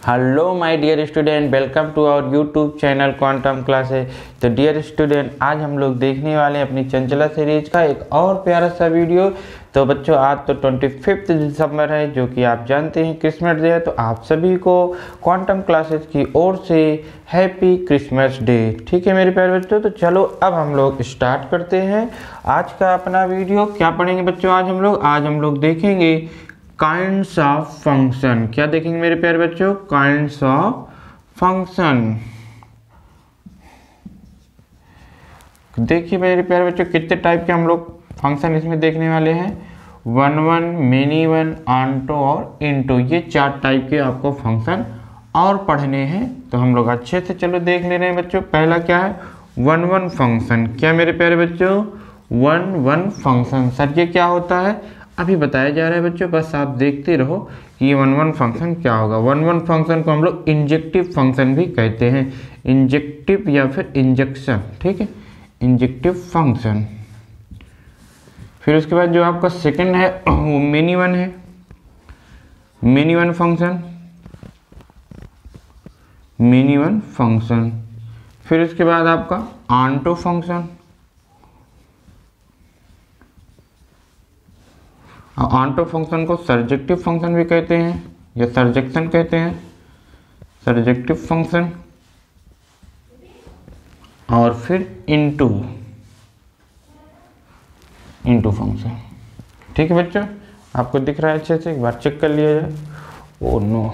Hello my dear student, welcome to our YouTube channel quantum classes. तो dear student, आज हम लोग देखने वाले हैं अपनी चंचला सीरीज का एक और प्यारा सा वीडियो। तो बच्चों, आज तो 25 दिसंबर है, जो कि आप जानते हैं क्रिसमस डे है। तो आप सभी को क्वांटम क्लासेस की ओर से हैप्पी क्रिसमस डे। ठीक है मेरे प्यारे बच्चों, तो चलो अब हम लोग स्टार्ट करते हैं आज का अपना वीडियो। क्या पढ़ेंगे बच्चों आज हम लोग देखेंगे काइंड्स ऑफ फंक्शन। क्या देखेंगे मेरे प्यारे बच्चों? Kinds of function. देखिए मेरे प्यारे बच्चों, कितने टाइप के हम लोग फंक्शन इसमें देखने वाले हैं। One one, many one, onto और इनटो, ये 4 टाइप के आपको फंक्शन और पढ़ने हैं। तो हम लोग अच्छे से चलो देख ले रहे हैं बच्चों। पहला क्या है? One one function. क्या मेरे प्यारे बच्चों? One one function. सर ये क्या होता है? अभी बताया जा रहा है बच्चों, बस आप देखते रहो कि ये वन वन फंक्शन क्या होगा। वन वन फंक्शन को हम लोग इंजेक्टिव फंक्शन भी कहते हैं। इंजेक्टिव या फिर इंजेक्शन, ठीक है, इंजेक्टिव फंक्शन। फिर उसके बाद जो आपका सेकंड है वो मेनी वन है। Many one function, many one function. फिर उसके बाद आपका ऑनटो फंक्शन। ऑनटो फंक्शन को सर्जेक्टिव फंक्शन भी कहते हैं या सर्जेक्शन कहते हैं, सर्जेक्टिव फंक्शन। और फिर इनटू फंक्शन। ठीक है बच्चों, आपको दिख रहा है अच्छे से? एक बार चेक कर लिया जाए। ओ नो,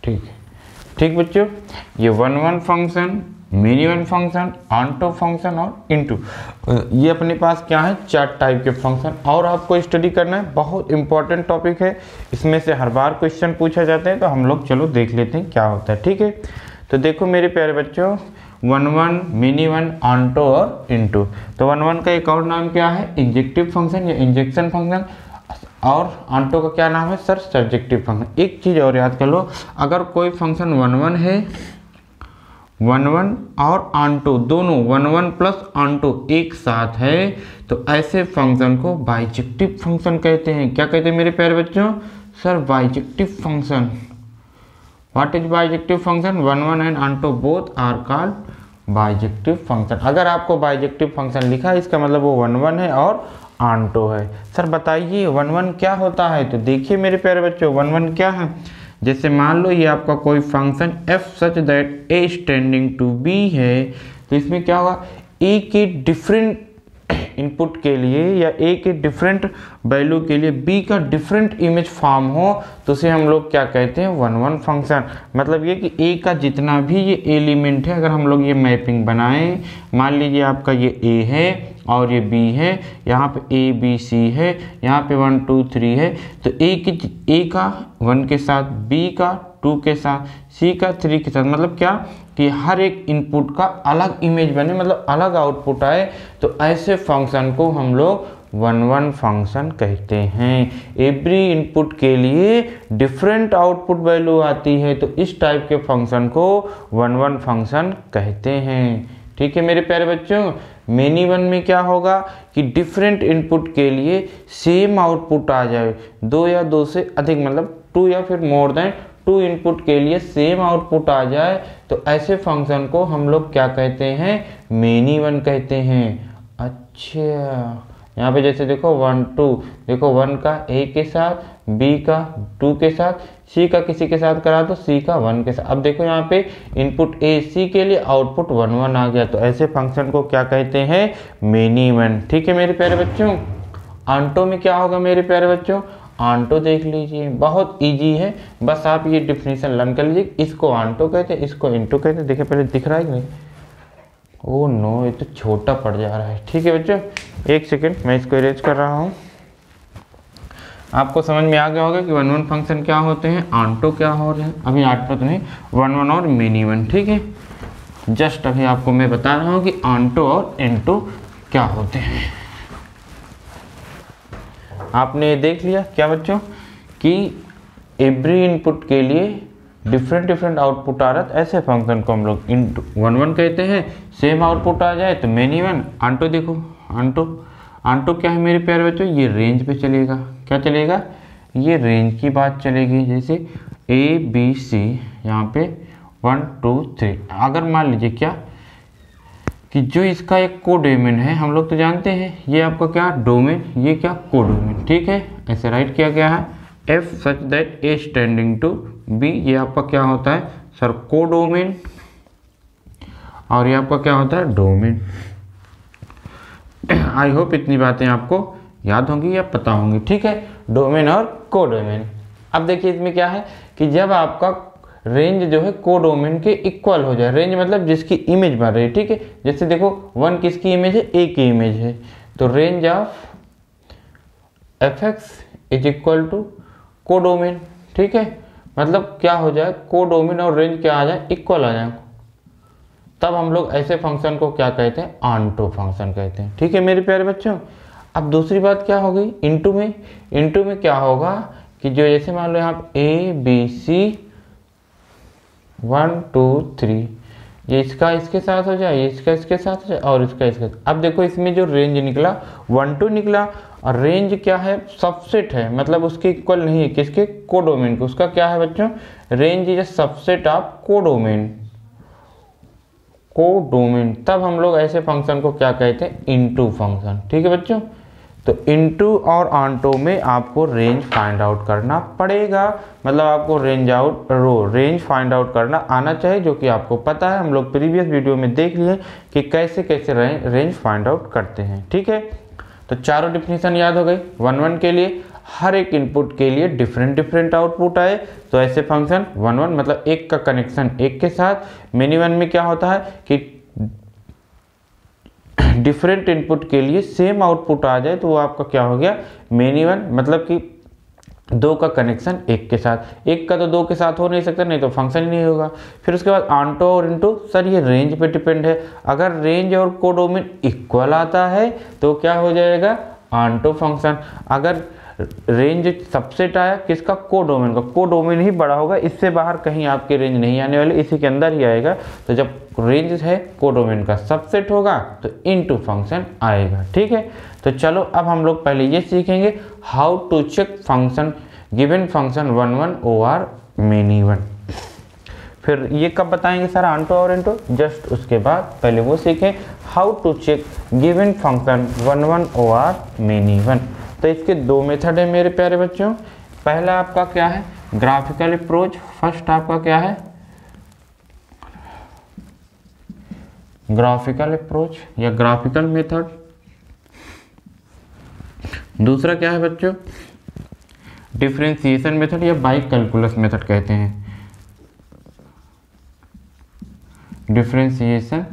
ठीक है। ठीक बच्चों, ये one one function, many one function, onto function और इनटू, ये अपने पास क्या है? 4 टाइप के फंक्शन और आपको स्टडी करना है। बहुत इंपॉर्टेंट टॉपिक है, इसमें से हर बार क्वेश्चन पूछा जाता है। तो हम लोग चलो देख लेते हैं क्या होता है। ठीक है, तो देखो मेरे प्यारे बच्चों, one one, many one, onto और इनटू। तो वन वन का एक और नाम क्या है? इंजेक्टिव फंक्शन या इंजेक्शन फंक्शन। और ऑनटो का क्या नाम है सर? Surjective function. एक चीज़ और याद कर लो, अगर कोई फंक्शन वन वन है, वन वन और ऑनटो दोनों, वन वन प्लस ऑनटो एक साथ है, तो ऐसे फंक्शन को बाइजेक्टिव फंक्शन कहते हैं। क्या कहते हैं मेरे प्यारे बच्चों? Sir bijective function. What is bijective function? One one and onto both are called bijective function. अगर आपको बाइजेक्टिव फंक्शन लिखा है, इसका मतलब वो वन वन है और ऑनटो है। सर बताइए वन वन क्या होता है? तो देखिए मेरे प्यारे बच्चों, वन वन क्या है? जैसे मान लो ये आपका कोई function f such that a tending to b है, तो इसमें क्या होगा? a के डिफरेंट इनपुट के लिए या a के डिफरेंट वैल्यू के लिए b का डिफरेंट इमेज फॉर्म हो, तो उसे हम लोग क्या कहते हैं? One one function. मतलब ये कि a का जितना भी ये एलिमेंट है, अगर हम लोग ये मैपिंग बनाएं, मान लीजिए आपका ये a है और ये b है, यहाँ पे a b c है, यहाँ पे 1 2 3 है, तो a का 1 के साथ, b का 2 के साथ, c का 3 के साथ, मतलब क्या कि हर एक इनपुट का अलग इमेज बने, मतलब अलग आउटपुट आए। तो ऐसे फंक्शन को हम लोग वन वन फंक्शन कहते हैं। एवरी इनपुट के लिए डिफरेंट आउटपुट वैल्यू आती है, तो इस टाइप के फंक्शन को वन वन फंक्शन कहते हैं। ठीक है मेरे प्यारे बच्चों, मेनी वन में क्या होगा कि डिफरेंट इनपुट के लिए सेम आउटपुट आ जाए, 2 या 2 से अधिक, मतलब 2 या फिर मोर देन 2 इनपुट के लिए सेम आउटपुट आ जाए, तो ऐसे फंक्शन को हम लोग क्या कहते हैं? मेनी वन कहते हैं। अच्छा, यहाँ पे जैसे देखो 1 2, देखो 1 का a के साथ, b का 2 के साथ, c का किसी के साथ करा तो c का 1 के साथ। अब देखो यहाँ पे इनपुट a c के लिए आउटपुट 1 1 आ गया, तो ऐसे फंक्शन को क्या कहते हैं? Many one. ठीक है मेरे प्यारे बच्चों, ऑनटो में क्या होगा मेरे प्यारे बच्चों? ऑनटो देख लीजिए, बहुत इजी है, बस आप ये डिफिनीशन लर्न कर लीजिए। इसको ऑनटो कहते हैं, इसको इनटो कहते हैं। देखिए पहले दिख रहा है कि नहीं? ओह नो, ये तो छोटा पड़ जा रहा है। ठीक है बच्चों, एक सेकेंड, मैं इसको इरेज कर रहा हूँ। आपको समझ में आ गया होगा कि वन वन फंक्शन क्या होते हैं, ऑनटो क्या हो रहे हैं। अभी ऑनटो तो नहीं, वन वन और मेनी वन। ठीक है, जस्ट अभी आपको मैं बता रहा हूँ कि ऑनटो और इनटो क्या होते हैं। आपने देख लिया क्या बच्चों कि एवरी इनपुट के लिए डिफरेंट आउटपुट आ रहा है, ऐसे फंक्शन को हम लोग इनटू वन वन कहते हैं। सेम आउटपुट आ जाए तो मेनी वन। ऑनटो देखो, ऑनटो क्या है मेरे प्यारे बच्चों? ये रेंज पे चलेगा। क्या चलेगा? ये रेंज की बात चलेगी, जैसे ए बी सी यहाँ पे 1 2 3। अगर मान लीजिए क्या कि जो इसका एक कोडोमेन है, हम लोग तो जानते हैं ये आपका क्या डोमेन, ये क्या कोडोमेन, ठीक है। ऐसे राइट किया गया है f such that a standing to b, ये आपका क्या होता है सर कोडोमेन, और ये आपका क्या होता है डोमेन। आई होप इतनी बातें आपको याद होंगी या पता होंगी, ठीक है, डोमेन और कोडोमेन। अब देखिए इसमें क्या है कि जब आपका रेंज जो है कोडोमेन के इक्वल हो जाए, रेंज मतलब जिसकी इमेज बन रही है, ठीक है। जैसे देखो 1 किसकी इमेज है, ए की इमेज है, तो range of f x is equal to codomain, ठीक है। मतलब क्या हो जाए कोडोमेन और रेंज क्या आ जाए इक्वल आ जाए, तब हम लोग ऐसे फंक्शन को क्या कहते हैं ऑनटो फंक्शन कहते हैं, ठीक है मेरे प्यारे बच्चों। अब दूसरी बात क्या हो गई इनटू में, इनटू में क्या होगा कि जो जैसे मान लो यहाँ ए बी सी 1 2 3, ये इसका इसके साथ हो जाए, ये इसका इसके साथ हो जाए, और इसका इसके साथ। अब देखो इसमें जो रेंज निकला 1 2 निकला, और रेंज क्या है सबसेट है, मतलब उसके इक्वल नहीं है किसके कोडोमेन को। उसका क्या है बच्चों range is subset of codomain, codomain. तब हम लोग ऐसे फंक्शन को क्या कहते हैं इनटू फंक्शन, ठीक है बच्चों। तो इनटू और ऑनटो में आपको रेंज फाइंड आउट करना पड़ेगा, मतलब आपको रेंज फाइंड आउट करना आना चाहिए, जो कि आपको पता है, हम लोग प्रीवियस वीडियो में देख लिए कि कैसे कैसे रेंज फाइंड आउट करते हैं, ठीक है। तो चारों डिफिनीशन याद हो गई। 1 1 के लिए हर एक इनपुट के लिए डिफरेंट आउटपुट आए, तो ऐसे फंक्शन 1 1 मतलब एक का कनेक्शन एक के साथ। मेनी वन में क्या होता है कि डिफरेंट इनपुट के लिए सेम आउटपुट आ जाए, तो वो आपका क्या हो गया मेनी वन, मतलब कि 2 का कनेक्शन एक के साथ, एक का तो 2 के साथ हो नहीं सकता, नहीं तो फंक्शन ही नहीं होगा। फिर उसके बाद ऑनटो और इनटू, सर ये रेंज पे डिपेंड है, अगर रेंज और कोडोमेन इक्वल आता है तो क्या हो जाएगा ऑनटो फंक्शन। अगर रेंज सबसेट आया किसका कोडोमेन का, कोडोमेन ही बड़ा होगा, इससे बाहर कहीं आपके रेंज नहीं आने वाले, इसी के अंदर ही आएगा। तो जब रेंज है कोडोमेन का सबसेट होगा तो इनटू फंक्शन आएगा, ठीक है। तो चलो अब हम लोग पहले ये सीखेंगे how to check function given function 1 1 over many one. फिर ये कब बताएंगे सर ऑनटो और इनटू, जस्ट उसके बाद पहले वो सीखें how to check given function 1 1 over many one. तो इसके 2 मेथड है मेरे प्यारे बच्चों। पहला आपका क्या है ग्राफिकल अप्रोच, फर्स्ट आपका क्या है ग्राफिकल अप्रोच या ग्राफिकल मेथड। दूसरा क्या है बच्चों डिफरेंशिएशन मेथड या बाई कैलकुलस मेथड कहते हैं, डिफरेंशिएशन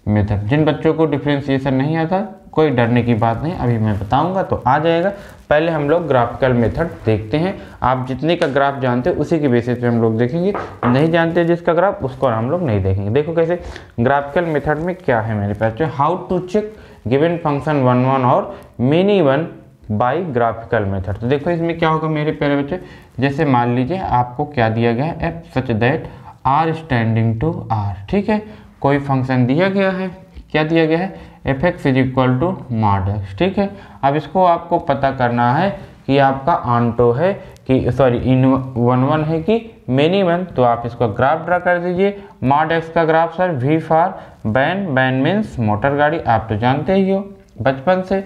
मेथड। जिन बच्चों को डिफरेंशिएशन नहीं आता कोई डरने की बात नहीं, अभी मैं बताऊंगा तो आ जाएगा। पहले हम लोग ग्राफिकल मेथड देखते हैं, आप जितने का ग्राफ जानते हो उसी के बेसिस पे हम लोग देखेंगे, नहीं जानते जिसका ग्राफ उसको हम लोग नहीं देखेंगे। देखो कैसे ग्राफिकल मेथड में क्या है मेरे पास, how to check given function 1 1 और many one by graphical method. तो देखो इसमें क्या होगा मेरे प्यारे बच्चे, जैसे मान लीजिए आपको क्या दिया गया है f such that R standing to R, ठीक है। कोई फंक्शन दिया गया है, क्या दिया गया है f x is equal to mod x, ठीक है। अब इसको आपको पता करना है कि आपका ऑनटो है कि सॉरी इन 1 1 है कि मेनी वन, तो आप इसका ग्राफ ड्रा कर दीजिए। मॉड एक्स का graph sir V for van, van means motor गाड़ी, आप तो जानते ही हो बचपन से।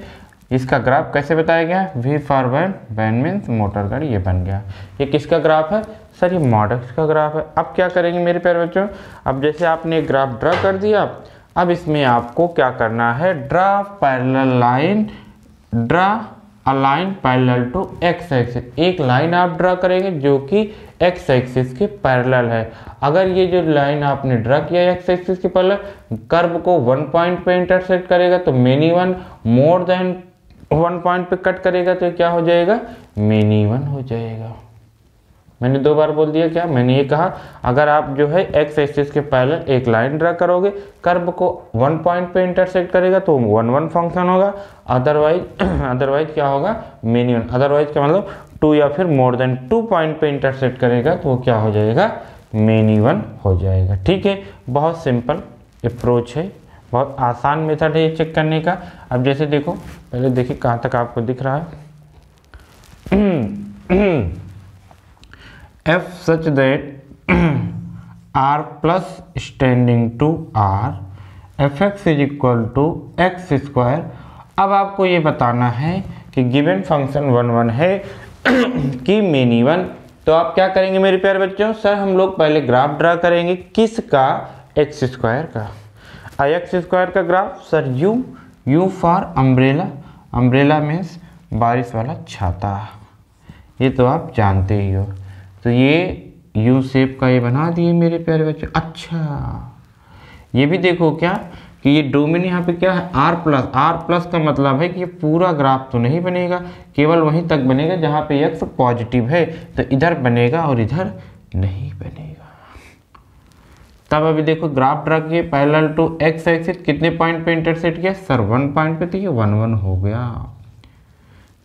इसका ग्राफ कैसे बताया गया है V for van, van means motor गाड़ी, ये बन गया। ये किसका ग्राफ है सर ये मॉड एक्स का ग्राफ है। अब क्या करेंगे मेरे प्यारे बच्चों, अब जैसे आपने ग्राफ ड्रा कर दिया, अब इसमें आपको क्या करना है draw parallel line, draw a line parallel to x axis. एक लाइन आप ड्रा करेंगे जो कि एक्स एक्सिस के पैरेलल है। अगर ये जो लाइन आपने ड्रा किया एक्स एक्सिस के पैरेलल कर्व को 1 पॉइंट पे इंटरसेक्ट करेगा तो many one, more then 1 point पे कट करेगा तो क्या हो जाएगा मेनी वन हो जाएगा। मैंने 2 बार बोल दिया क्या, मैंने ये कहा अगर आप जो है एक्स एक्सिस के पैरेलल एक लाइन ड्रा करोगे, कर्व को 1 पॉइंट पे इंटरसेक्ट करेगा तो 1 1 फंक्शन होगा, अदरवाइज क्या होगा मेनी वन। अदरवाइज क्या मतलब 2 या फिर मोर देन 2 पॉइंट पे इंटरसेक्ट करेगा तो वो क्या हो जाएगा मेनी वन हो जाएगा, ठीक है। बहुत सिंपल अप्रोच है, बहुत आसान मेथड है ये चेक करने का। अब जैसे देखो पहले देखिए कहाँ तक आपको दिख रहा है f such that r plus extending to r fx is equal to x square. अब आपको ये बताना है कि गिवन फंक्शन 1 1 है कि मेनी वन। तो आप क्या करेंगे मेरे प्यारे बच्चों, सर हम लोग पहले ग्राफ ड्रा करेंगे, किसका, एक्स स्क्वायर का। एक्स स्क्वायर का graph sir you for umbrella, umbrella means बारिश वाला छाता, ये तो आप जानते ही हो। तो ये यू शेप का ये बना दिए मेरे प्यारे बच्चों। अच्छा ये भी देखो क्या कि ये डोमेन यहाँ पे क्या है, आर प्लस का मतलब है कि ये पूरा ग्राफ तो नहीं बनेगा, केवल वहीं तक बनेगा जहाँ पे एक्स पॉजिटिव है, तो इधर बनेगा और इधर नहीं बनेगा। तब अभी देखो ग्राफ ड्रा किए पैरेलल टू एक्स एक्सिस, कितने पॉइंट पे इंटरसेक्ट किया सर 1 पॉइंट पे, तो ये 1 1 हो गया।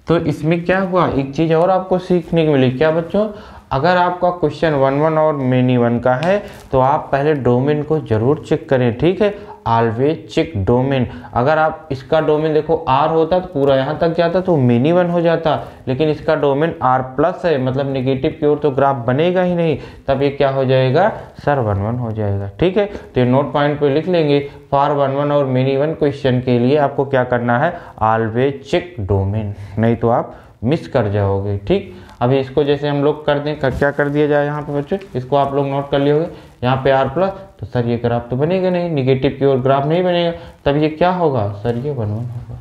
तो इसमें क्या हुआ, एक चीज और आपको सीखने को मिली, क्या बच्चों, अगर आपका क्वेश्चन 1 1 और मेनी वन का है तो आप पहले डोमेन को जरूर चेक करें, ठीक है, ऑलवेज चेक डोमेन। अगर आप इसका डोमेन देखो आर होता तो पूरा यहाँ तक जाता तो मेनी वन हो जाता, लेकिन इसका डोमेन आर प्लस है, मतलब नेगेटिव की ओर तो ग्राफ बनेगा ही नहीं, तब ये क्या हो जाएगा सर 1 1 हो जाएगा, ठीक है। तो ये नोट पॉइंट पे लिख लेंगे, फॉर 1 1 और मेनी वन क्वेश्चन के लिए आपको क्या करना है, ऑलवेज चेक डोमेन, नहीं तो आप मिस कर जाओगे, ठीक। अभी इसको जैसे हम लोग कर दें, क्या कर दिया जाए यहाँ पे बच्चों, इसको आप लोग नोट कर लिए होंगे, यहाँ पे आर प्लस, तो सर ये ग्राफ तो बनेगा नहीं, निगेटिव की ओर ग्राफ नहीं बनेगा, तब ये क्या होगा सर ये 1 1 होगा।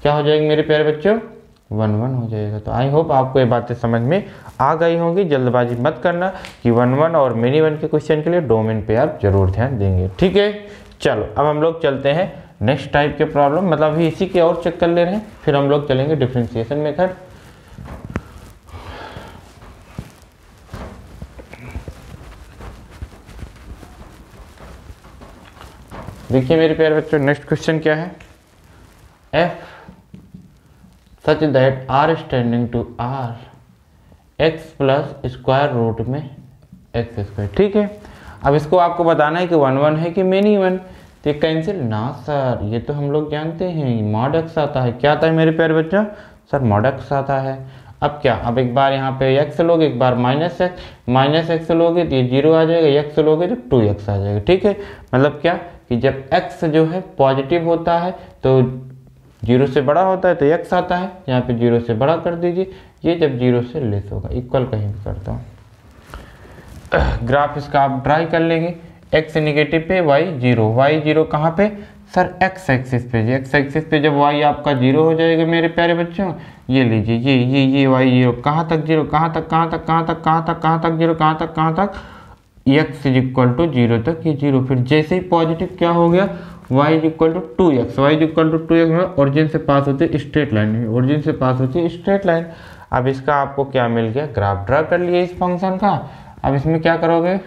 क्या हो जाएगी मेरे प्यारे बच्चों, 1 1 हो जाएगा। तो आई होप आपको ये बातें समझ में आ गई होंगी। जल्दबाजी मत करना कि 1 1 और मेनी वन के क्वेश्चन के लिए डोमेन पे आप जरूर ध्यान देंगे, ठीक है। चलो अब हम लोग चलते हैं नेक्स्ट टाइप के प्रॉब्लम, मतलब अभी इसी के और चेक कर ले रहे हैं, फिर हम लोग चलेंगे डिफरेंशिएशन मेथड। देखिए मेरे प्यारे बच्चों नेक्स्ट क्वेश्चन क्या है, f such that r standing to r x plus square root में एक्स स्क्वायर, ठीक है। अब इसको आपको बताना है कि 1 1 है कि मेनी वन, तो कैंसिल ना सर, ये तो हम लोग जानते हैं मॉड एक्स आता है। क्या आता है मेरे प्यारे बच्चों, सर मॉड एक्स आता है। अब क्या, अब एक बार यहाँ पे x लोगे, एक बार माइनस एक्स लोगे तो ये 0 आ जाएगा, x लोगे तो 2x आ जाएगा, ठीक है। मतलब क्या कि जब x जो है पॉजिटिव होता है तो 0 से बड़ा होता है तो x आता है, यहाँ पे 0 से बड़ा कर दीजिए, ये जब 0 से लेस होगा, इक्वल कहीं भी करता हूँ। ग्राफ इसका आप ड्राई कर लेंगे, x निगेटिव पे y 0 कहाँ पे सर x एक्सिस पे, x एक्सिस पे जब y आपका 0 हो जाएगा मेरे प्यारे बच्चों, ये लीजिए ये y 0 कहाँ तक 0, कहाँ तक 0, कहाँ तक x इज इक्वल टू 0 तक, ये 0, फिर जैसे ही पॉजिटिव क्या हो गया y is equal to 2x, origin से पास होती है स्ट्रेट लाइन, ओरिजिन से पास होती है स्ट्रेट लाइन। अब इसका आपको क्या मिल गया, ग्राफ ड्रा कर लिए इस फंक्शन का। अब इसमें क्या करोगे,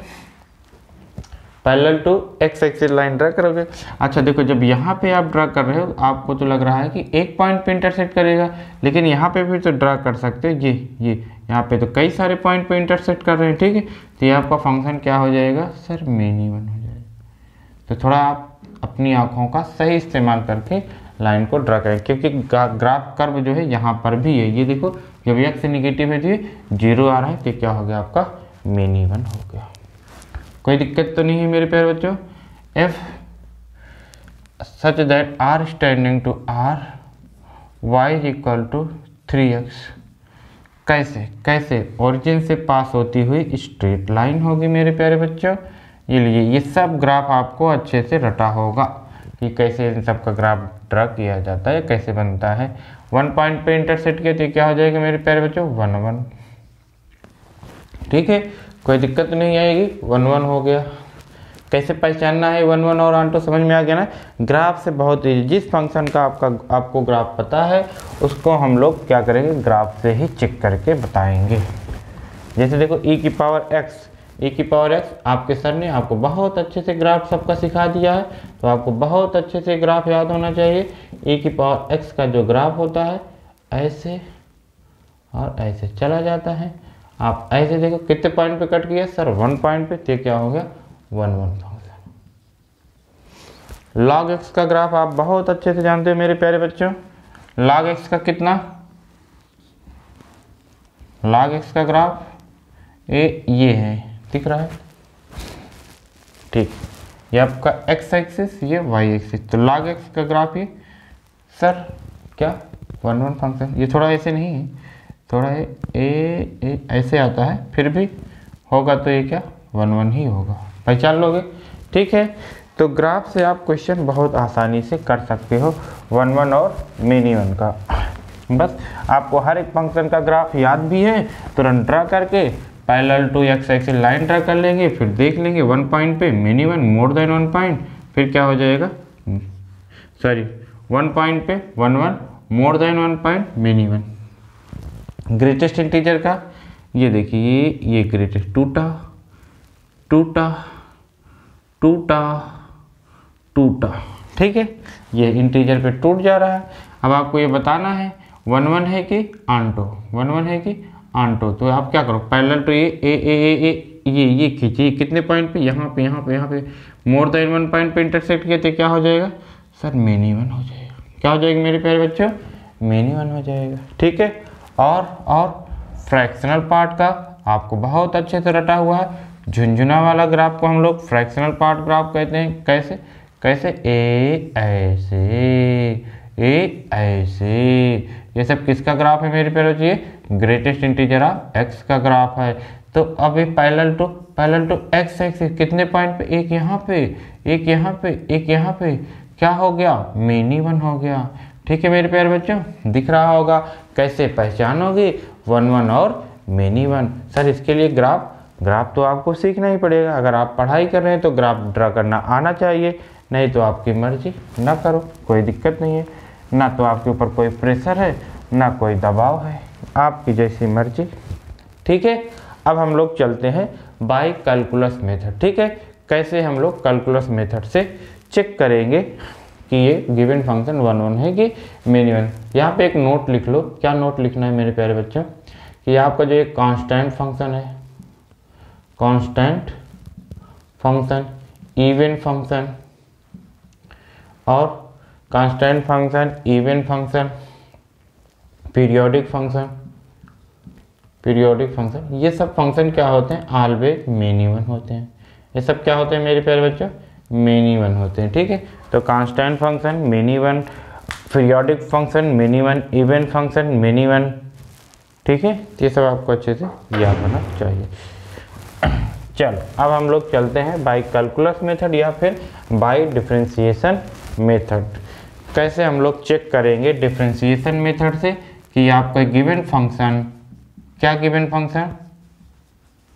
parallel to x axis line draw करोगे। अच्छा देखो जब यहाँ पे आप ड्रा कर रहे हो आपको तो लग रहा है कि एक पॉइंट पे इंटरसेक्ट करेगा, लेकिन यहाँ पे भी तो ड्रा कर सकते हो, ये यहाँ पे तो कई सारे पॉइंट पे इंटरसेक्ट कर रहे हैं, ठीक है। तो ये आपका फंक्शन क्या हो जाएगा सर मेनी वन हो जाएगा। तो थोड़ा आप अपनी आँखों का सही इस्तेमाल करके लाइन को ड्रा करें, क्योंकि ग्राफ कर्व जो है यहाँ पर भी है, ये देखो जब एक्स निगेटिव है तो ये 0 आ रहा है, तो क्या हो गया आपका मेनी वन हो गया। कोई दिक्कत तो नहीं है मेरे प्यारे बच्चों। f such that r standing to r y is equal to 3x, कैसे ओरिजिन से पास होती हुई स्ट्रेट लाइन होगी मेरे प्यारे बच्चों। ये लिए ये सब ग्राफ आपको अच्छे से रटा होगा कि कैसे इन सब का ग्राफ ड्रा किया जाता है, कैसे बनता है। 1 पॉइंट पे इंटरसेक्ट किया तो क्या हो जाएगा मेरे प्यारे बच्चों 1 1, ठीक है, कोई दिक्कत नहीं आएगी, 1 1 हो गया। कैसे पहचानना है 1 1 और आंटो, समझ में आ गया ना। ग्राफ से बहुत ईजी, जिस फंक्शन का आपको ग्राफ पता है उसको हम लोग क्या करेंगे ग्राफ से ही चेक करके बताएंगे। जैसे देखो e की पावर x आपके सर ने आपको बहुत अच्छे से ग्राफ सबका सिखा दिया है, तो आपको बहुत अच्छे से ग्राफ याद होना चाहिए। e की पावर x का जो ग्राफ होता है ऐसे और ऐसे चला जाता है। आप ऐसे देखो कितने पॉइंट पे कट किया सर 1 पॉइंट पे, तो क्या हो गया 1 1 फंक्शन। log x का ग्राफ आप बहुत अच्छे से जानते हो मेरे प्यारे बच्चों। log x का कितना log x का ग्राफ ये है, दिख रहा है, ठीक। ये आपका x एक्सिस, ये y एक्सिस, तो log x का ग्राफ ये सर क्या 1 1 फंक्शन, ये थोड़ा ऐसे नहीं है, थोड़ा ए ऐसे आता है, फिर भी होगा तो ये क्या 1 1 ही होगा, पहचान लोगे, ठीक है। तो ग्राफ से आप क्वेश्चन बहुत आसानी से कर सकते हो 1 1 और मेनी वन का। बस आपको हर एक फंक्शन का ग्राफ याद भी है, तुरंत ड्रा करके parallel to x axis line draw कर लेंगे, फिर देख लेंगे 1 पॉइंट पे many one more then 1 point, फिर क्या हो जाएगा, सॉरी 1 पॉइंट पे 1 1 मोर then 1 point many one. Greatest integer का ये देखिए, ये ग्रेटेस्ट टूटा टूटा टूटा टूटा, ठीक है, ये इंटीजर पे टूट जा रहा है। अब आपको ये बताना है 1 1 है कि आंटो, 1 1 है कि आंटो, तो आप क्या करो पैरेलल टू ये खींचिए, कितने पॉइंट पे, यहाँ पे यहाँ पे यहाँ पे मोर देन 1 पॉइंट पे इंटरसेक्ट किया तो क्या हो जाएगा सर मेनी वन हो जाएगा, क्या हो जाएगा मेरे प्यारे बच्चों, मेनी वन हो जाएगा, ठीक है। और फ्रैक्शनल पार्ट का आपको बहुत अच्छे से रटा हुआ है, झुंझुना वाला ग्राफ को हम लोग फ्रैक्शनल पार्ट ग्राफ कहते हैं, कैसे कैसे ए ऐसे, ये सब किसका ग्राफ है मेरे प्यारे बच्चों, ग्रेटेस्ट इंटीजर ऑफ एक्स का ग्राफ है। तो अब ये पैरेलल टू एक्स एक्सिस कितने पॉइंट पे, एक यहाँ पे एक यहाँ पे एक यहाँ पे, क्या हो गया मेनी वन हो गया, ठीक है मेरे प्यारे बच्चों, दिख रहा होगा। कैसे पहचानोगे 1 1 और मेनी वन, सर इसके लिए ग्राफ तो आपको सीखना ही पड़ेगा, अगर आप पढ़ाई कर रहे हैं तो ग्राफ ड्रा करना आना चाहिए, नहीं तो आपकी मर्जी ना करो, कोई दिक्कत नहीं है, ना तो आपके ऊपर कोई प्रेशर है ना कोई दबाव है, आपकी जैसी मर्जी, ठीक है। अब हम लोग चलते हैं बाय कैलकुलस मेथड, ठीक है, कैसे हम लोग कैलकुलस मेथड से चेक करेंगे कि ये गिवन फंक्शन 1 1 है कि मेनी वन। यहाँ पे एक नोट लिख लो, क्या नोट लिखना है मेरे प्यारे बच्चों, कि आपका जो एक कांस्टेंट फंक्शन है, कांस्टेंट फंक्शन, इवन फंक्शन और constant function, even function, periodic function, ये सब फंक्शन क्या होते हैं, ऑलवेज मेनी वन होते हैं, ये सब क्या होते हैं मेरे प्यारे बच्चों, मेनी वन होते हैं, ठीक है। तो constant function many one, periodic function many one, even function many one, ठीक है, ये सब आपको अच्छे से याद होना चाहिए। चलो अब हम लोग चलते हैं बाय कैलकुलस मेथड या फिर बाय डिफरेंशिएशन मेथड। कैसे हम लोग चेक करेंगे डिफरेंशिएशन मेथड से कि आपका गिवन फंक्शन, क्या गिवन फंक्शन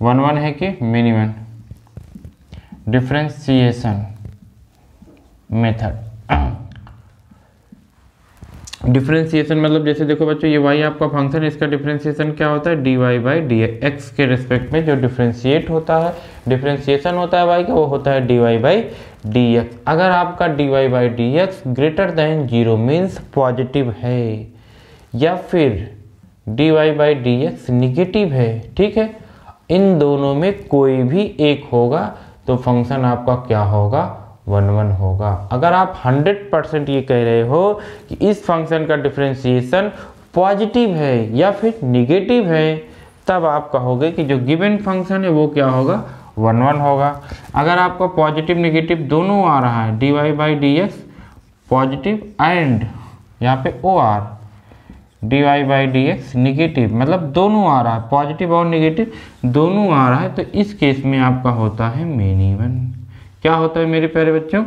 1 1 है कि many one, differentiation method. Differentiation मतलब जैसे देखो बच्चों, ये y आपका फंक्शन है, इसका डिफरेंशिएशन क्या होता है, dy बाई डी एक्स के रिस्पेक्ट में जो डिफरेंशिएट होता है, डिफरेंशिएशन होता है y का, वो होता है dy बाई डी एक्स। अगर आपका dy by d x greater than 0 means positive है, या फिर dy by d x negative है, ठीक है, इन दोनों में कोई भी एक होगा तो फंक्शन आपका क्या होगा, 1 1 होगा। अगर आप 100% ये कह रहे हो कि इस फंक्शन का डिफरेंशिएशन पॉजिटिव है या फिर निगेटिव है, तब आप कहोगे कि जो गिवन फंक्शन है वो क्या होगा, 1 1 होगा। अगर आपका पॉजिटिव निगेटिव दोनों आ रहा है, dy by d x positive and यहाँ पे O R, dy by d x negative, मतलब दोनों आ रहा है, पॉजिटिव और निगेटिव दोनों आ रहा है, तो इस केस में आपका होता है मेनी वन। क्या होता है मेरे प्यारे बच्चों,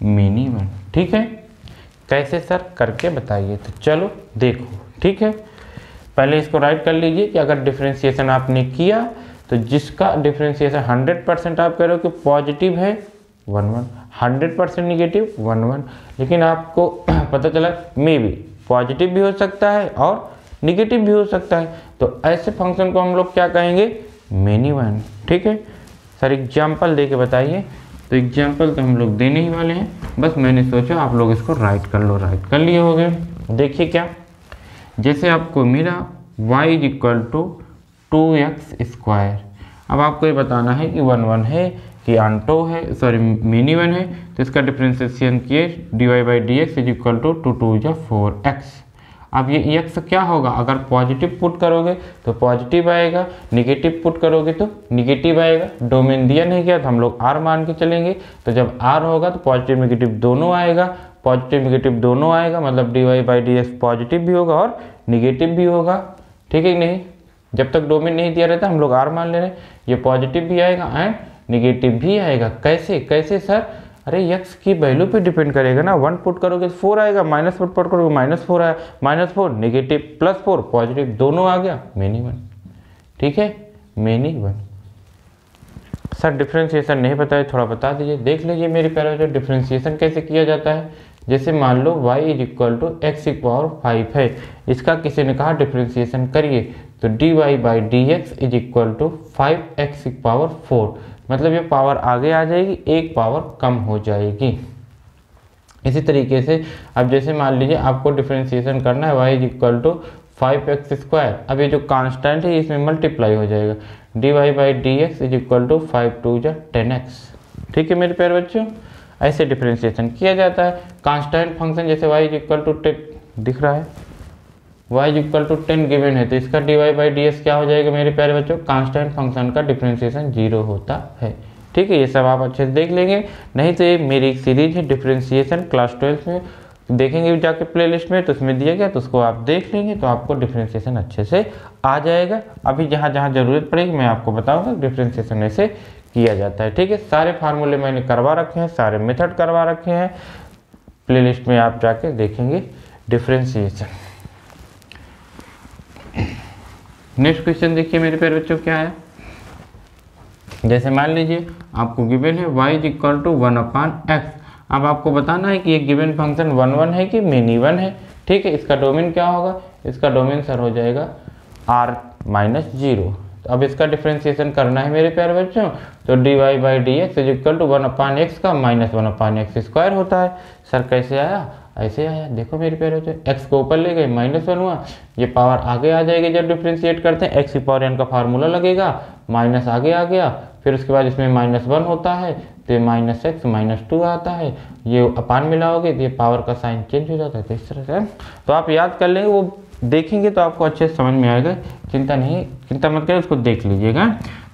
मेनी वन, ठीक है। कैसे सर करके बताइए, तो चलो देखो, ठीक है। पहले इसको राइट कर लीजिए कि अगर डिफरेंशिएशन आपने किया तो जिसका डिफरेंशिएशन 100% आप कह रहे हो कि पॉजिटिव है 1 1, 100% निगेटिव 1 1, लेकिन आपको पता चला मे बी पॉजिटिव भी हो सकता है और निगेटिव भी हो सकता है, तो ऐसे फंक्शन को हम लोग क्या कहेंगे, मेनी वन, ठीक है। सर एग्जाम्पल दे के बताइए, तो एग्जाम्पल तो हम लोग देने ही वाले हैं, बस मैंने सोचा आप लोग इसको राइट कर लो, राइट कर लिए होंगे। देखिए क्या, जैसे आपको मिला y इक्वल टू 2x², अब आपको ये बताना है कि 1 1 है कि आंटो है, सॉरी मेनी वन है, तो इसका डिफरेंशिएशन किए dy by d x is equal to 2 2 या 4x। अब ये एक्स क्या होगा, अगर पॉजिटिव पुट करोगे तो पॉजिटिव आएगा, निगेटिव पुट करोगे तो निगेटिव आएगा। डोमेन दिया नहीं गया तो हम लोग आर मान के चलेंगे, तो जब आर होगा तो पॉजिटिव निगेटिव दोनों आएगा, पॉजिटिव निगेटिव दोनों आएगा, मतलब dy/dx पॉजिटिव भी होगा और निगेटिव भी होगा, ठीक है कि नहीं। जब तक डोमेन नहीं दिया रहता हम लोग आर मान ले रहे हैं, ये पॉजिटिव भी आएगा एंड निगेटिव भी आएगा। कैसे कैसे सर, अरे एक्स की वैल्यू पे डिपेंड करेगा ना, 1 पुट करोगे तो 4 आएगा, -1 पुट करोगे -4 आया, -4 निगेटिव +4 पॉजिटिव दोनों आ गया, मेनी 1, ठीक है, मेनी 1। सर डिफ्रेंशिएशन नहीं पता है, थोड़ा बता दीजिए। देख लीजिए मेरे प्यारे बच्चों, डिफ्रेंशिएशन कैसे किया जाता है। जैसे मान लो y = x⁵ है, इसका किसी ने कहा डिफ्रेंशिएशन करिए, तो dy/dx = 5x⁴, मतलब ये पावर आगे आ जाएगी, एक पावर कम हो जाएगी। इसी तरीके से अब जैसे मान लीजिए आपको डिफ्रेंशिएशन करना है y = 5x², अब ये जो कांस्टेंट है इसमें मल्टीप्लाई हो जाएगा, dy/dx = 5×2 = 10x, ठीक है मेरे प्यारे बच्चों। ऐसे डिफ्रेंशिएशन किया जाता है। कांस्टेंट फंक्शन जैसे y = 10 दिख रहा है, y = 10 गिवन है, तो इसका dy/dx क्या हो जाएगा मेरे प्यारे बच्चों, कांस्टेंट फंक्शन का डिफ्रेंशिएशन 0 होता है, ठीक है। ये सब आप अच्छे से देख लेंगे, नहीं तो ये मेरी एक सीरीज है डिफ्रेंशिएशन, क्लास 12 में देखेंगे जाके प्लेलिस्ट में, तो उसमें दिया गया, तो उसको आप देख लेंगे तो आपको डिफ्रेंशिएशन अच्छे से आ जाएगा। अभी जहाँ जहाँ जरूरत पड़ेगी मैं आपको बताऊँगा डिफ्रेंशिएशन ऐसे किया जाता है, ठीक है। सारे फार्मूले मैंने करवा रखे हैं, सारे मेथड करवा रखे हैं, प्लेलिस्ट में आप जाके देखेंगे डिफ्रेंशिएशन। नेक्स्ट क्वेश्चन देखिए मेरे प्यारे बच्चों क्या है। जैसे मान लीजिए आपको गिवन है y = 1/x, अब आपको बताना है कि ये गिवन फंक्शन 1 1 है कि मेनी 1 है, ठीक है। इसका डोमेन क्या होगा, इसका डोमेन सर हो जाएगा r-0। तो अब इसका डिफ्रेंशिएशन करना है मेरे प्यारे बच्चों, तो dy/dx = 1/x का -1/x² होता है। सर कैसे आया, ऐसे आया, देखो मेरे प्यारे बच्चों, x को ऊपर ले गए -1 हुआ, ये पावर आगे आ जाएगी जब डिफ्रेंशिएट करते हैं, x⁴n का फार्मूला लगेगा, माइनस आगे आ गया, फिर उसके बाद इसमें -1 होता है तो -x -2 आता है, ये अपान मिलाओगे तो ये पावर का साइन चेंज हो जाता है, तो इस तरह से। तो आप याद कर लेंगे, वो देखेंगे तो आपको अच्छे से समझ में आएगा, चिंता मत करें, उसको देख लीजिएगा।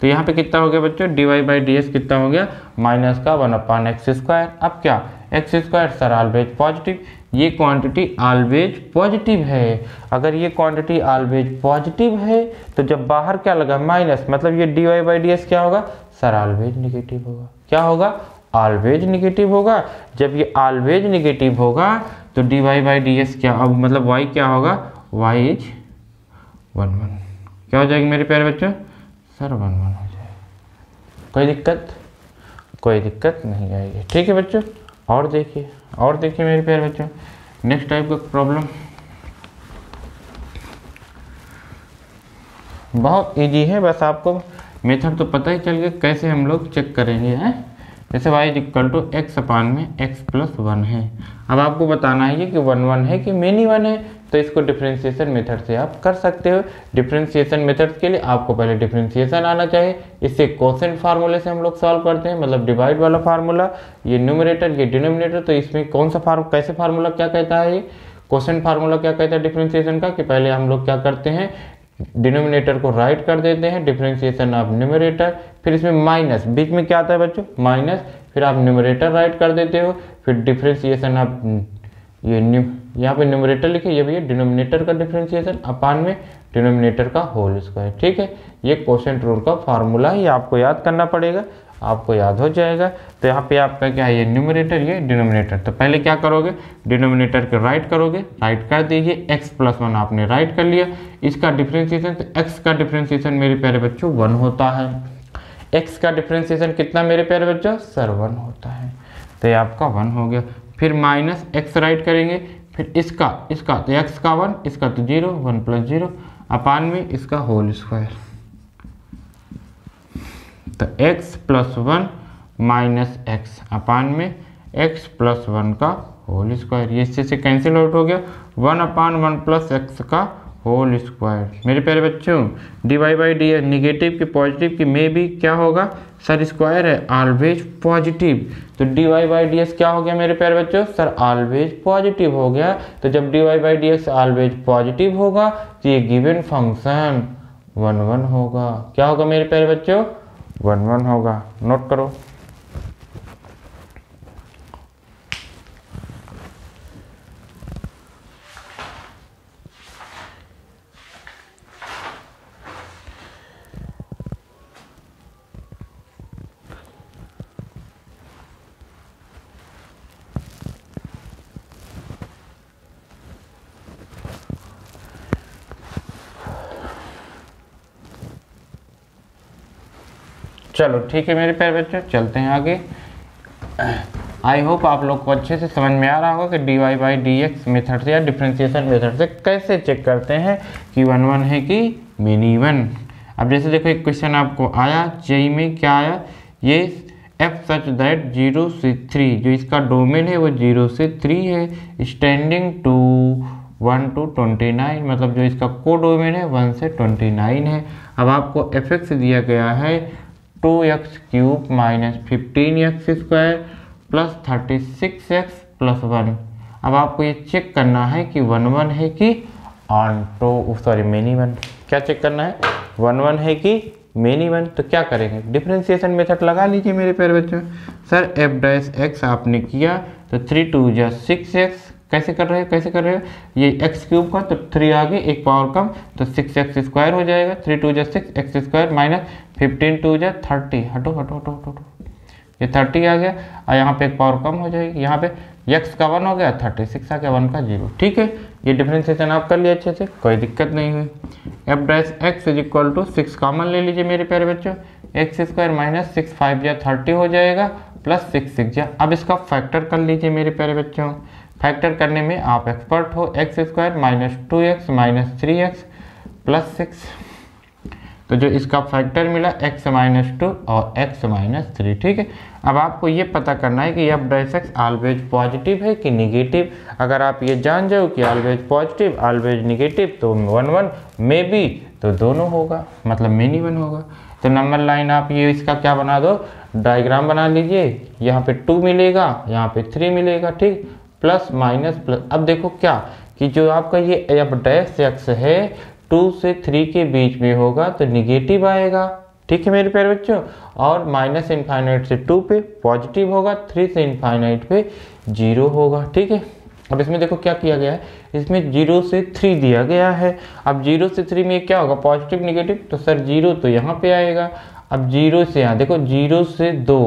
तो यहाँ पे कितना हो गया बच्चों, dy/dx कितना हो गया, -1/x²। अब क्या, x² सर ऑलवेज पॉजिटिव, ये क्वांटिटी ऑलवेज पॉजिटिव है। अगर ये क्वांटिटी ऑलवेज पॉजिटिव है तो जब बाहर क्या लगा माइनस, मतलब ये dy/dx क्या होगा सर ऑलवेज निगेटिव होगा। क्या होगा, ऑलवेज निगेटिव होगा। जब ये ऑलवेज निगेटिव होगा तो dy/dx क्या, अब मतलब y क्या होगा, y = 1 1, क्या हो जाएगी मेरे प्यारे बच्चों, सर 1 1 हो जाएगा। कोई दिक्कत नहीं आएगी, ठीक है बच्चों। और देखिए मेरे प्यारे बच्चों, नेक्स्ट टाइप का प्रॉब्लम बहुत इजी है, बस आपको मेथड तो पता ही चल गया कैसे हम लोग चेक करेंगे, हैं। जैसे y = x/1 है, अब आपको बताना है कि 1 1 है कि मेनी 1 है, तो इसको डिफरेंशिएशन मेथड से आप कर सकते हो। डिफरेंशिएशन मेथड के लिए आपको पहले डिफरेंशिएशन आना चाहिए, इससे कोसेंट फार्मूले से हम लोग सॉल्व करते हैं, मतलब डिवाइड वाला फार्मूला, ये न्यूमरेटर ये डिनोमिनेटर, तो इसमें कौन सा कैसे फार्मूला क्या कहता है, ये कोसेंट फार्मूला क्या कहता है डिफरेंशिएशन का, कि पहले हम लोग क्या करते हैं, डिनोमिनेटर को राइट कर देते हैं, डिफरेंशिएशन ऑफ न्यूमरेटर, फिर इसमें माइनस, बीच में क्या आता है बच्चों माइनस, फिर आप न्यूमरेटर राइट कर देते हो, फिर डिफरेंशिएशन ऑफ ये यहाँ पे न्यूमरेटर लिखे, ये भी है डिनोमिनेटर का डिफरेंशिएशन अपान में डिनोमिनेटर का होल स्क्वायर, ठीक है। ये कोसेंट रूल का फार्मूला है, ये आपको याद करना पड़ेगा, आपको याद हो जाएगा। तो यहाँ पे आपका क्या है, ये न्यूमरेटर ये डिनोमिनेटर, तो पहले क्या करोगे, डिनोमिनेटर के राइट करोगे, राइट कर दीजिए, x+1 आपने राइट कर लिया, इसका डिफरेंशिएशन, तो x का डिफरेंशिएशन मेरे प्यारे बच्चों 1 होता है। x का डिफरेंशिएशन कितना मेरे प्यारे बच्चों, सर 1 होता है, तो ये आपका 1 हो गया। फिर माइनस x राइट करेंगे, फिर इसका तो x का 1, इसका तो 0, 1 + 0 अपान में इसका होल स्क्वायर, तो x+1 माइनस x अपान में x+1 का होल स्क्वायर, ये इससे से कैंसिल आउट हो गया, 1/1 + x का होल स्क्वायर। मेरे प्यारे बच्चों dy/dx निगेटिव की पॉजिटिव की में भी क्या होगा, सर स्क्वायर है ऑलवेज पॉजिटिव, तो dy बाई डी एक्स क्या हो गया मेरे प्यारे बच्चों? सर ऑलवेज पॉजिटिव हो गया। तो जब dy by d x always positive होगा तो ये गिवन फंक्शन 1 1 होगा। क्या होगा मेरे प्यारे बच्चों? 1 1 होगा। नोट करो। चलो ठीक है मेरे प्यारे बच्चों, चलते हैं आगे। आई होप आप लोग को अच्छे से समझ में आ रहा होगा कि d y by d x method से या डिफ्रेंशिएशन मेथड से कैसे चेक करते हैं कि 1 1 है कि मेनी 1। अब जैसे देखो एक क्वेश्चन आपको आया जेई में, क्या आया? ये एफ सच दैट 0 से 3, जो इसका डोमेन है वो 0 से 3 है, स्टैंडिंग टू 1 to 29, मतलब जो इसका को डोमेन है 1 से 29 है। अब आपको एफ एक्स दिया गया है 2x³ minus 15x² plus 36x plus 1। अब आपको ये चेक करना है कि 1 1 है कि मेनी 1। क्या चेक करना है? 1 1 है कि मेनी 1। तो क्या करेंगे? डिफरेंशिएशन मेथड लगा लीजिए मेरे प्यारे बच्चों। सर एफ डैश एक्स आपने किया तो 3 2 जा 6x। कैसे कर रहे हो? ये x³ का तो 3 आगे एक पावर कम तो 6x² हो जाएगा। 3 2 जा 6x² माइनस 15 2 जा 30। हटो ये 30 आ गया और यहाँ पे एक पावर कम हो जाएगी। यहाँ पे x का 1 हो गया, 36 आ गया, 1 का 0। ठीक है, ये डिफरेंशिएशन आप कर लिया अच्छे से, कोई दिक्कत नहीं हुई। F dash x is equal to 6 common ले लीजिए मेरे प्यारे बच्चों। x² माइनस 6 5 जा 30 हो जाएगा प्लस 6 6 जा। अब इसका फैक्टर कर लीजिए मेरे प्यारे बच्चों। फैक्टर करने में आप एक्सपर्ट हो। x² minus 2x minus 3x plus 6। तो जो इसका फैक्टर मिला x माइनस 2 और x माइनस 3। ठीक है, अब आपको ये पता करना है कि F dash x always positive है कि निगेटिव। अगर आप ये जान जाओ कि ऑलवेज पॉजिटिव ऑलवेज निगेटिव तो 1 1 में भी तो दोनों होगा, मतलब मेनी 1 होगा। तो नंबर लाइन आप ये इसका क्या बना दो, डायग्राम बना लीजिए। यहाँ पे 2 मिलेगा, यहाँ पे 3 मिलेगा। ठीक, प्लस माइनस प्लस। अब देखो क्या कि जो आपका ये एफ डैश एक्स है 2 से 3 के बीच में होगा तो निगेटिव आएगा। ठीक है मेरे प्यारे बच्चों, और माइनस इनफाइनाइट से 2 पे पॉजिटिव होगा, 3 से इनफाइनाइट पे 0 होगा। ठीक है, अब इसमें देखो क्या किया गया है, इसमें 0 से 3 दिया गया है। अब 0 से 3 में क्या होगा, पॉजिटिव निगेटिव, तो सर 0 तो यहाँ पे आएगा। अब 0 से यहाँ देखो 0 से 2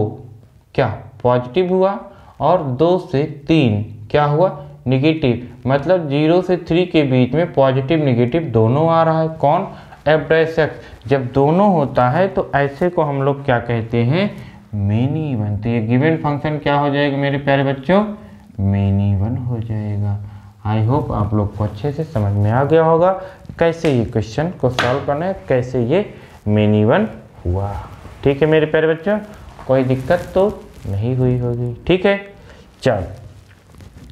क्या पॉजिटिव हुआ और 2 से 3 क्या हुआ निगेटिव, मतलब 0 से 3 के बीच में पॉजिटिव निगेटिव दोनों आ रहा है। कौन? F dash x. जब दोनों होता है तो ऐसे को हम लोग क्या कहते हैं, मेनी 1। तो ये गिवन फंक्शन क्या हो जाएगा मेरे प्यारे बच्चों, मेनी 1 हो जाएगा। आई होप आप लोग को अच्छे से समझ में आ गया होगा कैसे ये क्वेश्चन को सॉल्व करना है, कैसे ये मेनी 1 हुआ। ठीक है मेरे प्यारे बच्चों, कोई दिक्कत तो नहीं हुई होगी। ठीक है, चलो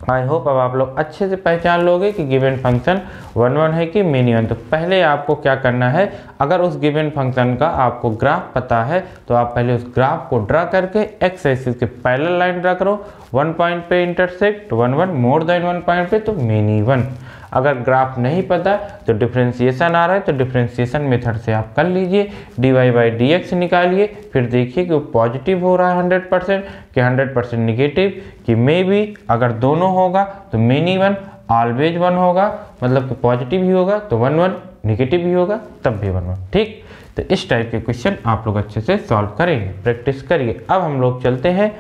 आई होप अब आप लोग अच्छे से पहचान लोगे कि गिवन फंक्शन 1 1 है कि मेनी 1। तो पहले आपको क्या करना है, अगर उस गिवन फंक्शन का आपको ग्राफ पता है तो आप पहले उस ग्राफ को ड्रा करके एक्स एक्सिस के पैरेलल लाइन ड्रा करो। 1 पॉइंट पे इंटरसेक्ट 1 1 मोर देन 1 पॉइंट पे तो मेनी 1। अगर ग्राफ नहीं पता तो डिफरेंशिएशन आ रहा है तो डिफरेंशिएशन मेथड से आप कर लीजिए, dy बाई डी एक्स निकालिए, फिर देखिए कि वो पॉजिटिव हो रहा है 100% कि 100% निगेटिव कि मे बी। अगर दोनों होगा तो मेनी 1 ऑलवेज 1 होगा, मतलब कि पॉजिटिव ही होगा तो 1 1 निगेटिव ही होगा तब भी 1 1। ठीक, तो इस टाइप के क्वेश्चन आप लोग अच्छे से सॉल्व करेंगे, प्रैक्टिस करिए। अब हम लोग चलते हैं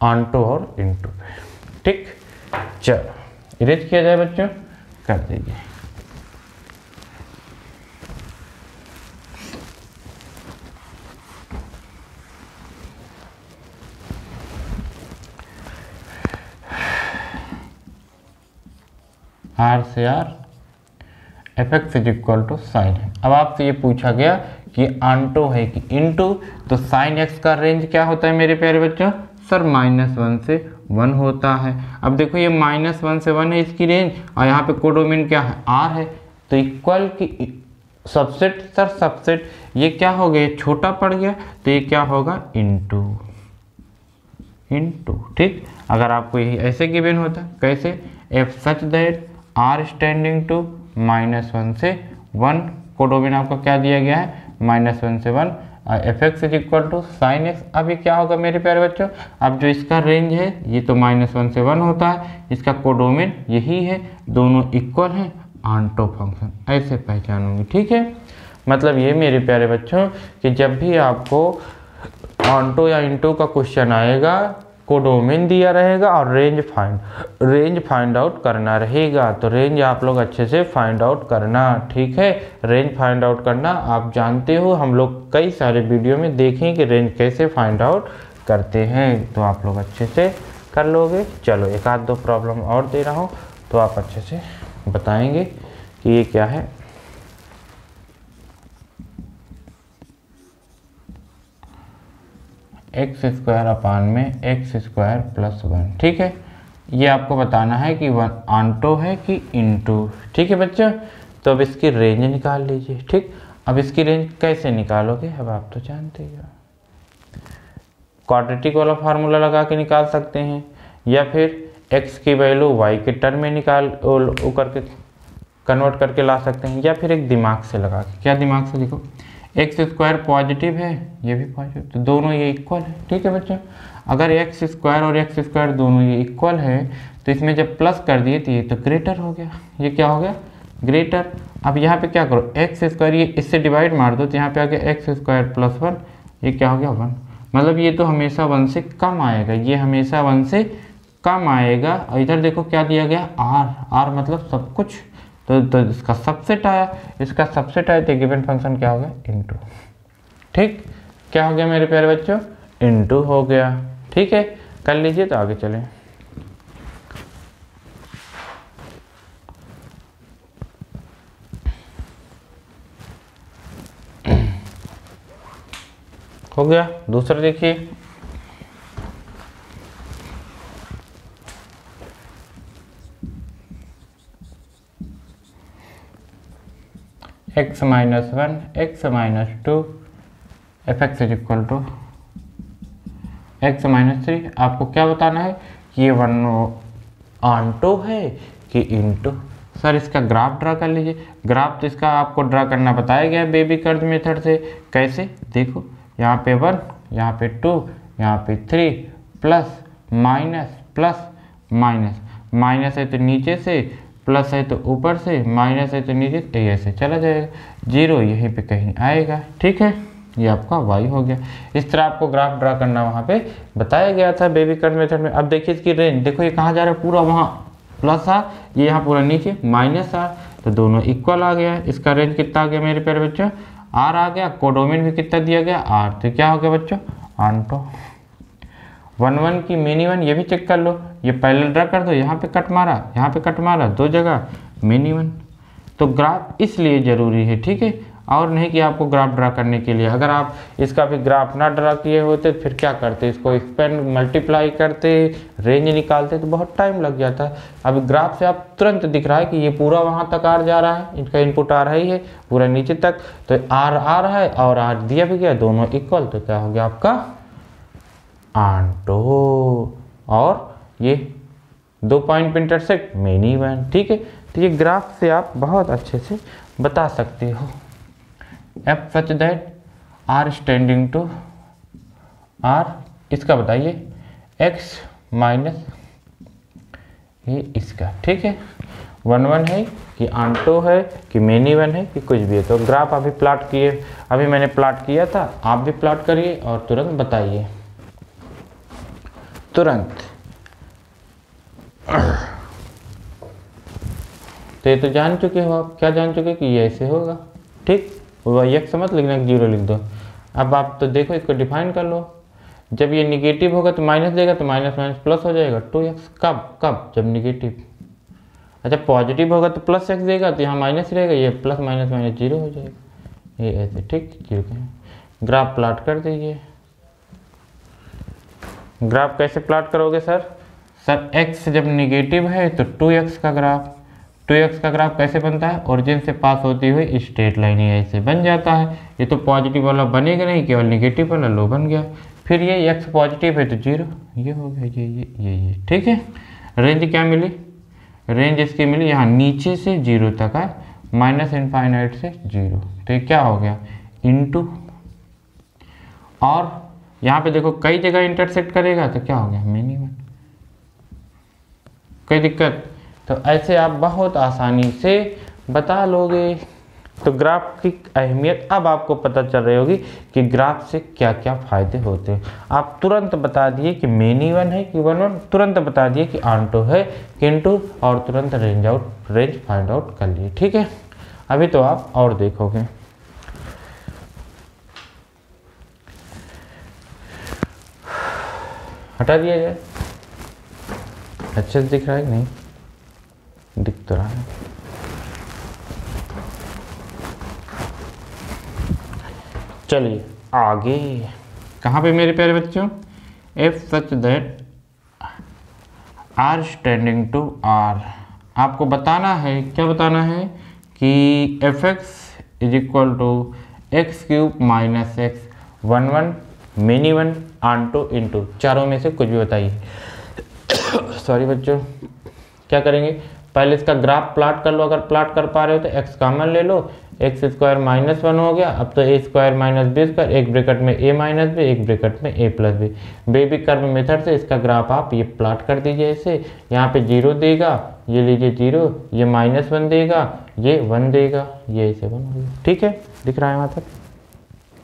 ऑनटू और इनटू पे। ठीक, चलो इरेज किया जाए बच्चों, कर दीजिए। आर से R f x is equal to sine है। अब आपसे ये पूछा गया कि ऑनटू है कि इनटू, तो साइन एक्स का रेंज क्या होता है मेरे प्यारे बच्चों, सर -1 से 1 होता है। अब देखो ये -1 से 1 है इसकी रेंज, और यहाँ पे कोडोमेन क्या है, आर है। तो इक्वल की सबसेट, सर सबसेट ये क्या हो गया, छोटा पड़ गया तो ये क्या होगा इनटू। इनटू, ठीक। अगर आपको यही ऐसे गिवन होता, कैसे, f such that R standing to -1 से 1, कोडोमेन आपका क्या दिया गया है, -1 से 1, f x is equal to sine x. अभी क्या होगा मेरे प्यारे बच्चों, अब जो इसका रेंज है ये तो -1 से 1 होता है, इसका कोडोमेन यही है, दोनों इक्वल हैं, आंटो फंक्शन ऐसे पहचानूंगी, ठीक है। मतलब ये मेरे प्यारे बच्चों कि जब भी आपको आंटो या इंटो का क्वेश्चन आएगा, कोडोमेन दिया रहेगा और रेंज फाइंड आउट करना रहेगा। तो रेंज आप लोग अच्छे से फाइंड आउट करना, ठीक है। रेंज फाइंड आउट करना आप जानते हो, हम लोग कई सारे वीडियो में देखें कि रेंज कैसे फाइंड आउट करते हैं, तो आप लोग अच्छे से कर लोगे। चलो एक आध दो प्रॉब्लम और दे रहा हूँ तो आप अच्छे से बताएंगे कि ये क्या है। x² अपान में x² प्लस 1, ठीक है। ये आपको बताना है कि 1 आंटो है कि इनटू, ठीक है बच्चों। तो अब इसकी रेंज निकाल लीजिए, ठीक। अब इसकी रेंज कैसे निकालोगे, अब आप तो जानते ही हो, क्वाड्रेटिक वाला फार्मूला लगा के निकाल सकते हैं, या फिर x की वैल्यू y के टर्म में करके कन्वर्ट करके ला सकते हैं, या फिर एक दिमाग से लगा के। क्या दिमाग से, देखो x² पॉजिटिव है, ये भी पॉजिटिव, तो दोनों ये इक्वल है, ठीक है बच्चों। अगर x² और x² दोनों ये इक्वल है तो इसमें जब प्लस कर दिए तो ये तो ग्रेटर हो गया, ये क्या हो गया, ग्रेटर। अब यहाँ पे क्या करो, x², ये इससे डिवाइड मार दो तो यहाँ पे आ गया x² प्लस 1, ये क्या हो गया 1। मतलब ये तो हमेशा 1 से कम आएगा, ये हमेशा 1 से कम आएगा। और इधर देखो क्या दिया गया, r मतलब सब कुछ, तो इसका सबसेट आया, इसका सबसेट आया तो गिवन फंक्शन क्या हो गया, इनटू, ठीक। क्या हो गया मेरे प्यारे बच्चों, इनटू हो गया, ठीक है। कर लीजिए तो आगे चलें। हो गया। दूसरा देखिए, x -1 x -2 f(x) is equal to x -3। आपको क्या बताना है कि ये 1 आंटो है कि इनटू। सर इसका ग्राफ ड्रा कर लीजिए। ग्राफ तो इसका आपको ड्रा करना बताया गया है बेबी कर्व मेथड से। कैसे, देखो यहाँ पे 1, यहाँ पे 2, यहाँ पे 3, plus minus plus minus, minus है तो नीचे से, प्लस है तो ऊपर से, माइनस है तो नीचे से, ऐसे चला जाएगा, 0 यहीं पे कहीं आएगा, ठीक है। ये आपका y हो गया। इस तरह आपको ग्राफ ड्रा करना वहाँ पे बताया गया था बेबी कर्व मेथड में। अब देखिए इसकी रेंज, देखो ये कहाँ जा रहा है, पूरा वहाँ प्लस आ, ये यहाँ पूरा नीचे माइनस आ, तो दोनों इक्वल आ गया। इसका रेंज कितना आ गया मेरे प्यारे बच्चों, r आ गया। कोडोमेन भी कितना दिया गया, r। तो क्या हो गया बच्चों, आंटो। 1 की मिनी 1 ये भी चेक कर लो, ये पहले ड्रा कर दो, यहाँ पे कट मारा, यहाँ पे कट मारा, 2 जगह मिनी 1। तो ग्राफ इसलिए ज़रूरी है, ठीक है, और नहीं कि आपको ग्राफ ड्रा करने के लिए। अगर आप इसका भी ग्राफ ना ड्रा किए होते फिर क्या करते, इसको एक्सपेंड मल्टीप्लाई करते, रेंज निकालते तो बहुत टाइम लग जाता है। अब ग्राफ से आप तुरंत दिख रहा है कि ये पूरा वहाँ तक आर जा रहा है, इनका इनपुट आ रहा ही है पूरा नीचे तक, तो आर आ रहा है और आर दिया भी गया, दोनों इक्वल, तो क्या हो गया आपका आंटो। और ये 2 पॉइंट पे इंटरसेक्ट मिनी 1, ठीक है। तो ये ग्राफ से आप बहुत अच्छे से बता सकते हो। F such that R standing to R, इसका बताइए एक्स माइनस ये इसका, ठीक है। 1 है कि आंटो है कि मिनी 1 है कि कुछ भी है। तो ग्राफ अभी प्लॉट किए, अभी मैंने प्लॉट किया था, आप भी प्लॉट करिए और तुरंत बताइए, तुरंत। तो ये तो जान चुके हो आप, क्या जान चुके कि ये ऐसे होगा, ठीक। वही x मत लिखना, 0 लिख दो। अब आप तो देखो इसको डिफाइन कर लो, जब ये निगेटिव होगा तो माइनस देगा, तो माइनस माइनस प्लस हो जाएगा 2x। कब जब निगेटिव। अच्छा पॉजिटिव होगा तो प्लस x देगा, तो यहाँ माइनस रहेगा, ये प्लस माइनस माइनस 0 हो जाएगा, ये ऐसे, ठीक। 0 ग्राफ प्लॉट कर दीजिए। ग्राफ कैसे प्लॉट करोगे सर x जब निगेटिव है तो 2x का ग्राफ, 2x का ग्राफ कैसे बनता है, ओरिजिन से पास होती हुई स्ट्रेट लाइन ही ऐसे बन जाता है। ये तो पॉजिटिव वाला बनेगा नहीं, केवल निगेटिव वाला लो बन गया। फिर ये x पॉजिटिव है तो 0, ये हो गया ये। ठीक है, रेंज क्या मिली, रेंज इसकी मिली यहाँ नीचे से 0 तक है, -∞ से 0, तो ये क्या हो गया इनटू, और यहाँ पे देखो कई जगह इंटरसेक्ट करेगा तो क्या हो गया मिनिमम। कोई दिक्कत? तो ऐसे आप बहुत आसानी से बता लोगे। तो ग्राफ की अहमियत अब आपको पता चल रही होगी कि ग्राफ से क्या क्या फायदे होते हैं। आप तुरंत बता दिए कि मेनी वन है कि वन वन, तुरंत बता दिए कि आंटो है कि इनटू, और तुरंत रेंज फाइंड आउट कर लिए। ठीक है, अभी तो आप और देखोगे। हटा दिया जाए, अच्छे से दिख रहा है कि नहीं? दिख तो रहा है। चलिए आगे, कहाँ पे मेरे प्यारे बच्चों, f such that R standing to R, आपको बताना है, क्या बताना है कि f x is equal to x cube minus x, one one, many one, onto into, चारों में से कुछ भी बताइए। सॉरी बच्चों, क्या करेंगे, पहले इसका ग्राफ प्लॉट कर लो, अगर प्लॉट कर पा रहे हो तो एक्स कॉमन ले लो, एक्स स्क्वायर -1 हो गया। अब तो A square minus B square, एक ब्रैकेट में ए माइनस बी, एक ब्रैकेट में A plus B, wavy curve method से इसका ग्राफ आप ये प्लॉट कर दीजिए ऐसे। यहाँ पे 0 देगा, ये लीजिए 0, ये -1 देगा, ये 1 देगा, ये ऐसे 1 हो गया। ठीक है, दिख रहा है वहाँ तक?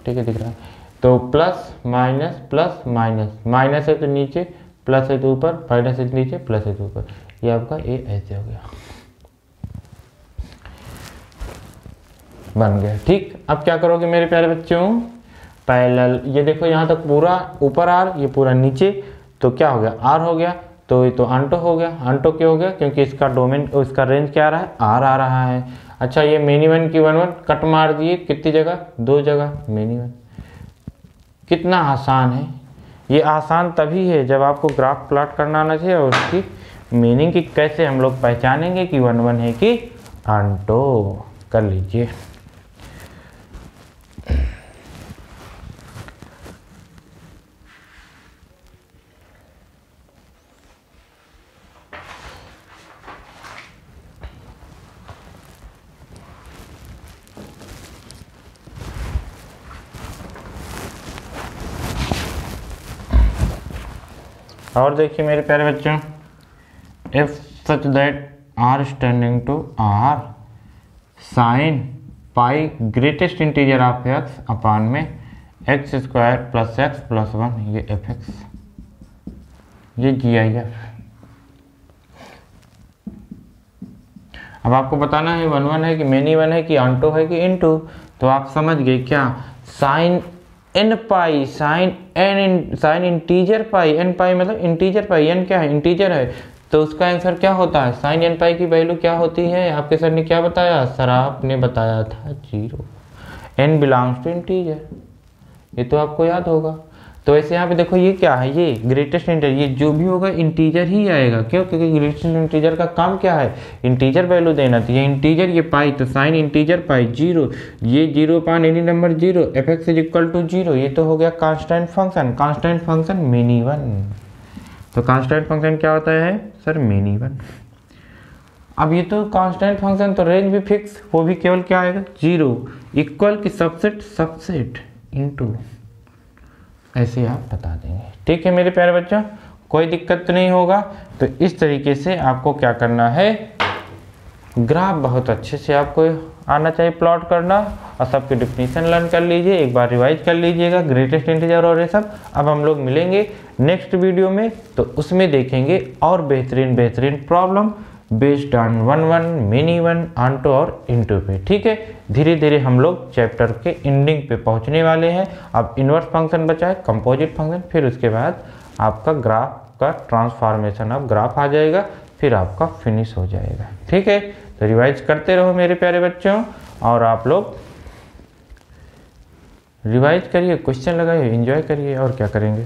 ठीक है, दिख रहा है। तो plus minus plus minus, minus है तो नीचे, प्लस है तो ऊपर, माइनस है तो नीचे, प्लस है तो ऊपर, ये आपका ए ऐसे हो गया, बन गया। ठीक, अब क्या करोगे मेरे प्यारे बच्चों, पैरेलल, ये देखो यहाँ तक पूरा ऊपर आर, ये पूरा नीचे, तो क्या हो गया आर हो गया, तो ये तो आंटो हो गया। आंटो क्यों हो गया, क्योंकि इसका डोमेन, इसका रेंज क्या आ रहा है, आर आ रहा है। अच्छा, ये मिनी वन की वन वन कट मार दिए, कितनी जगह, 2 जगह मिनी वन। कितना आसान है, ये आसान तभी है जब आपको ग्राफ प्लॉट करना आना चाहिए और उसकी मीनिंग की कैसे हम लोग पहचानेंगे कि वन वन है कि आंटो, कर लीजिए। और देखिए मेरे प्यारे बच्चों, if such that R standing to R sine pi greatest integer of x upon में x square plus x plus 1, ये एफ एक्स, ये जी आई एफ। अब आपको बताना है वन वन है कि मेनी वन है कि आंटो है कि इनटू, तो आप समझ गए क्या, साइन एन पाई, साइन इंटीजर पाई, एन पाई मतलब इंटीजर पाई, एन क्या है इंटीजर है, तो उसका आंसर क्या होता है, साइन एन पाई की वैल्यू क्या होती है, आपके सर ने क्या बताया, सर आपने बताया था 0, एन बिलोंग्स टू इंटीजर, ये तो आपको याद होगा। तो ऐसे यहाँ पे देखो ये क्या है, ये ग्रेटेस्ट इंटीजर, ये जो भी होगा इंटीजर ही आएगा, क्यों, क्योंकि ग्रेटेस्ट इंटीजर का काम क्या है, इंटीजर वैल्यू देना, तो ये इंटीजर, ये पाई, तो साइन इंटीजर पाई 0, ये 0 पान any number 0, f x is equal to 0, ये तो हो गया constant function, constant function many one. तो कांस्टेंट फंक्शन क्या होता है सर, मिनी वन। अब ये तो कांस्टेंट फंक्शन, तो रेंज भी फिक्स, वो भी केवल क्या आएगा 0, इक्वल की सबसेट इनटू, ऐसे आप बता देंगे। ठीक है मेरे प्यारे बच्चों, कोई दिक्कत तो नहीं होगा। तो इस तरीके से आपको क्या करना है, ग्राफ बहुत अच्छे से आपको आना चाहिए प्लॉट करना, और सबकी डिफिनीशन लर्न कर लीजिए, एक बार रिवाइज कर लीजिएगा ग्रेटेस्ट इंटीजर और ये सब। अब हम लोग मिलेंगे नेक्स्ट वीडियो में, तो उसमें देखेंगे और बेहतरीन problem based on one one, many one, onto और इंटू पे। ठीक है, धीरे धीरे हम लोग चैप्टर के एंडिंग पे पहुंचने वाले हैं। अब इन्वर्स फंक्शन बचा है, कंपोजिट फंक्शन, फिर उसके बाद आपका ग्राफ का ट्रांसफॉर्मेशन ऑफ ग्राफ आ जाएगा, फिर आपका फिनिश हो जाएगा। ठीक है, तो रिवाइज करते रहो मेरे प्यारे बच्चों, और आप लोग रिवाइज करिए, क्वेश्चन लगाइए, एंजॉय करिए, और क्या करेंगे।